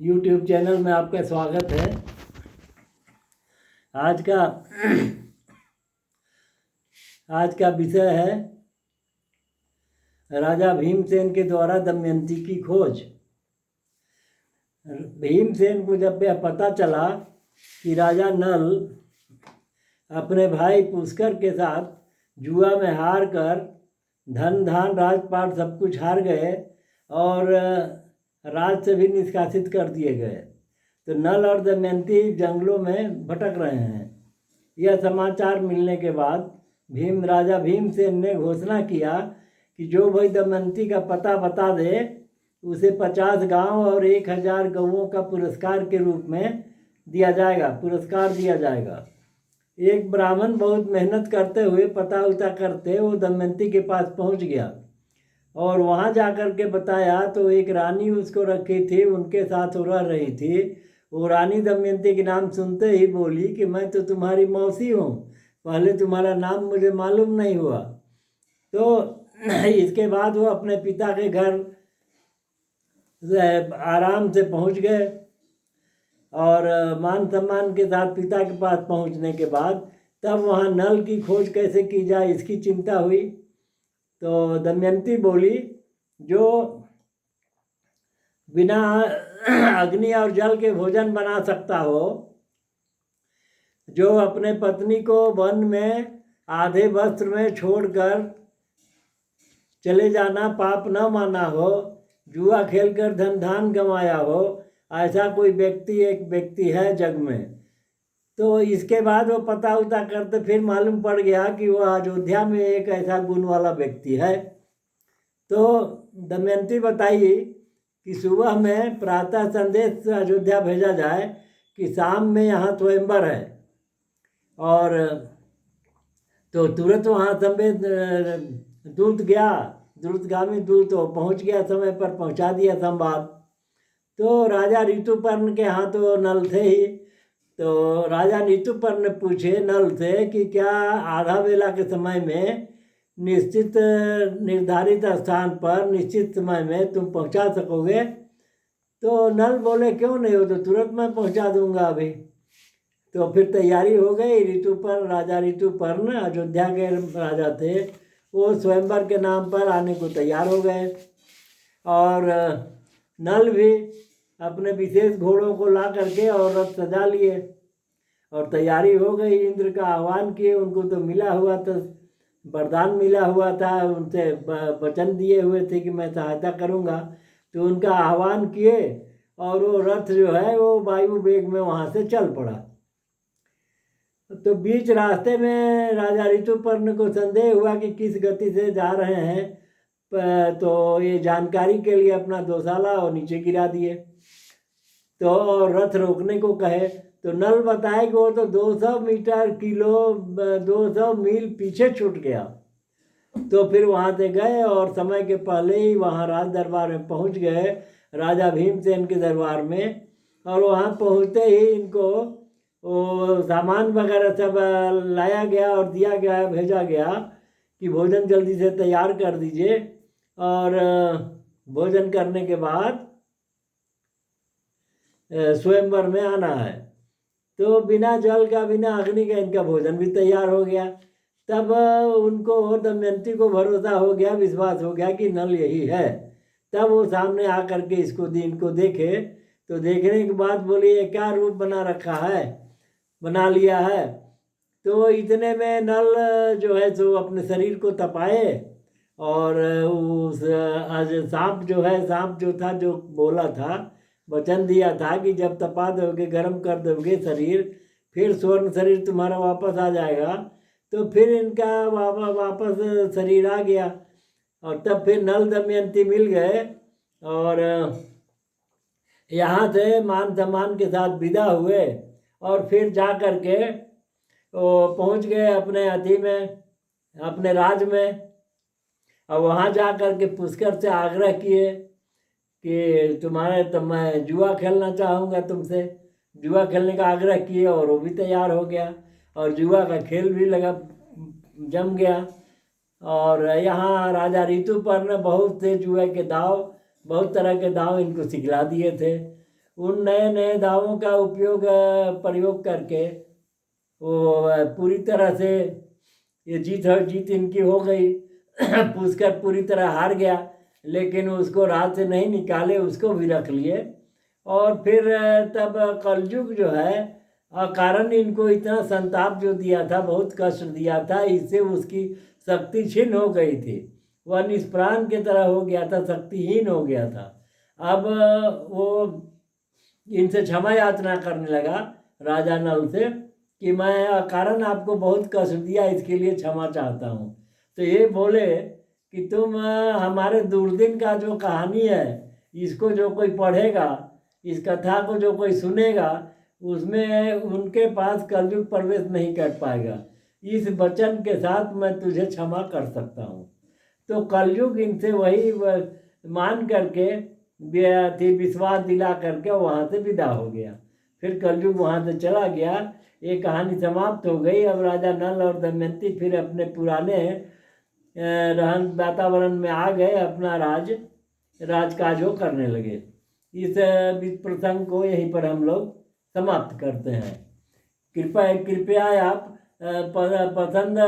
YouTube channel में आपका स्वागत है। आज का विषय है राजा भीमसेन के द्वारा दमयंती की खोज। भीमसेन को जब यह पता चला कि राजा नल अपने भाई पुष्कर के साथ जुआ में हार कर धन धान राजपाट सब कुछ हार गए और राज से भी निष्कासित कर दिए गए, तो नल और दमयंती जंगलों में भटक रहे हैं। यह समाचार मिलने के बाद राजा भीमसेन ने घोषणा किया कि जो भाई दमयंती का पता बता दे उसे 50 गांव और 1000 गौओं का पुरस्कार के रूप में पुरस्कार दिया जाएगा। एक ब्राह्मण बहुत मेहनत करते हुए पता उता करते वो दमयंती के पास पहुंच गया और वहां जाकर के बताया तो एक रानी उसको रखी थी, उनके साथ वो रह रही थी। वो रानी दमयंती के नाम सुनते ही बोली कि मैं तो तुम्हारी मौसी हूँ, पहले तुम्हारा नाम मुझे मालूम नहीं हुआ। तो इसके बाद वो अपने पिता के घर आराम से पहुँच गए और मान सम्मान के साथ पिता के पास पहुँचने के बाद तब वहाँ नल की खोज कैसे की जाए इसकी चिंता हुई। तो दमयंती बोली, जो बिना अग्नि और जल के भोजन बना सकता हो, जो अपने पत्नी को वन में आधे वस्त्र में छोड़कर चले जाना पाप न माना हो, जुआ खेलकर धन धान गंवाया हो, ऐसा कोई एक व्यक्ति है जग में। तो इसके बाद वो पता उता करते फिर मालूम पड़ गया कि वह अयोध्या में एक ऐसा गुण वाला व्यक्ति है। तो दमयंती बताई कि सुबह में प्रातः संदेश अयोध्या भेजा जाए कि शाम में यहाँ स्वयंवर है, और तो तुरंत वहाँ संवेद दूत गया, द्रुतगामी दूत पहुँच गया, समय पर पहुँचा दिया संवाद। तो राजा ऋतुपर्ण के यहाँ तो नल थे ही, तो राजा ऋतुपर्ण पूछे नल से कि क्या आधा बेला के समय में निश्चित निर्धारित स्थान पर निश्चित समय में तुम पहुंचा सकोगे? तो नल बोले क्यों नहीं, हो तो तुरंत मैं पहुंचा दूंगा अभी। तो फिर तैयारी हो गई। राजा ऋतुपर्ण अयोध्या के राजा थे, वो स्वयंवर के नाम पर आने को तैयार हो गए और नल भी अपने विशेष घोड़ों को ला करके और रथ सजा लिए और तैयारी हो गई। इंद्र का आह्वान किए, उनको तो मिला हुआ था, वरदान मिला हुआ था, उनसे वचन दिए हुए थे कि मैं सहायता करूंगा। तो उनका आह्वान किए और वो रथ जो है वो वायु वेग में वहाँ से चल पड़ा। तो बीच रास्ते में राजा ऋतुपर्ण को संदेह हुआ कि किस गति से जा रहे हैं, तो ये जानकारी के लिए अपना दोशाला और नीचे गिरा दिए तो रथ रोकने को कहे। तो नल बताए कि वो तो 200 मील पीछे छूट गया। तो फिर वहाँ से गए और समय के पहले ही वहाँ राज दरबार में पहुँच गए, राजा भीमसेन के दरबार में। और वहाँ पहुँचते ही इनको वो सामान वगैरह सब लाया गया और दिया गया, भेजा गया कि भोजन जल्दी से तैयार कर दीजिए और भोजन करने के बाद स्वयंवर में आना है। तो बिना जल का बिना अग्नि का इनका भोजन भी तैयार हो गया। तब उनको दमयंती को भरोसा हो गया, विश्वास हो गया कि नल यही है। तब वो सामने आकर के इनको देखे, तो देखने के बाद बोले ये क्या रूप बना लिया है। तो इतने में नल जो है सो अपने शरीर को तपाए और उस आज सांप जो था, जो बोला था, वचन दिया था कि जब तपा दोगे, गर्म कर दोगे शरीर, फिर स्वर्ण शरीर तुम्हारा वापस आ जाएगा। तो फिर इनका वापस शरीर आ गया और तब फिर नल दमयंती मिल गए और यहाँ से मान सम्मान के साथ विदा हुए और फिर जा कर के वो पहुँच गए अपने अति में, अपने राज में। और वहाँ जा कर के पुष्कर से आग्रह किए कि मैं जुआ खेलना चाहूँगा तुमसे। जुआ खेलने का आग्रह किए और वो भी तैयार हो गया और जुआ का खेल भी जम गया। और यहाँ राजा ऋतुपर्ण ने बहुत से जुए के दाव, बहुत तरह के दाव इनको सिखला दिए थे। उन नए नए दावों का प्रयोग करके वो पूरी तरह से ये जीत इनकी हो गई। पुष्कर पूरी तरह हार गया, लेकिन उसको राज से नहीं निकाले, उसको भी रख लिए। और फिर तब कलयुग जो है कारण इनको इतना संताप जो दिया था, बहुत कष्ट दिया था, इससे उसकी शक्ति क्षीण हो गई थी। वह निष्प्राण की तरह हो गया था, शक्तिहीन हो गया था। अब वो इनसे क्षमा याचना करने लगा, राजा नल से, कि मैं अकारण आपको बहुत कष्ट दिया, इसके लिए क्षमा चाहता हूँ। तो ये बोले कि तुम हमारे दुर्दिन का जो कहानी है, इसको जो कोई पढ़ेगा, इस कथा को जो कोई सुनेगा, उसमें उनके पास कलयुग प्रवेश नहीं कर पाएगा। इस वचन के साथ मैं तुझे क्षमा कर सकता हूँ। तो कलयुग इनसे वही मान करके विश्वास दिला करके वहाँ से विदा हो गया। फिर कलयुग वहाँ से चला गया। ये कहानी समाप्त हो गई। अब राजा नल और दमयंती फिर अपने पुराने रहन वातावरण में आ गए, अपना राजकाजों करने लगे। इस प्रसंग को यहीं पर हम लोग समाप्त करते हैं। कृपया आप पसंद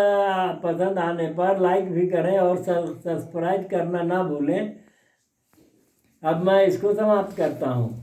आने पर लाइक भी करें और सब्सक्राइब करना ना भूलें। अब मैं इसको समाप्त करता हूँ।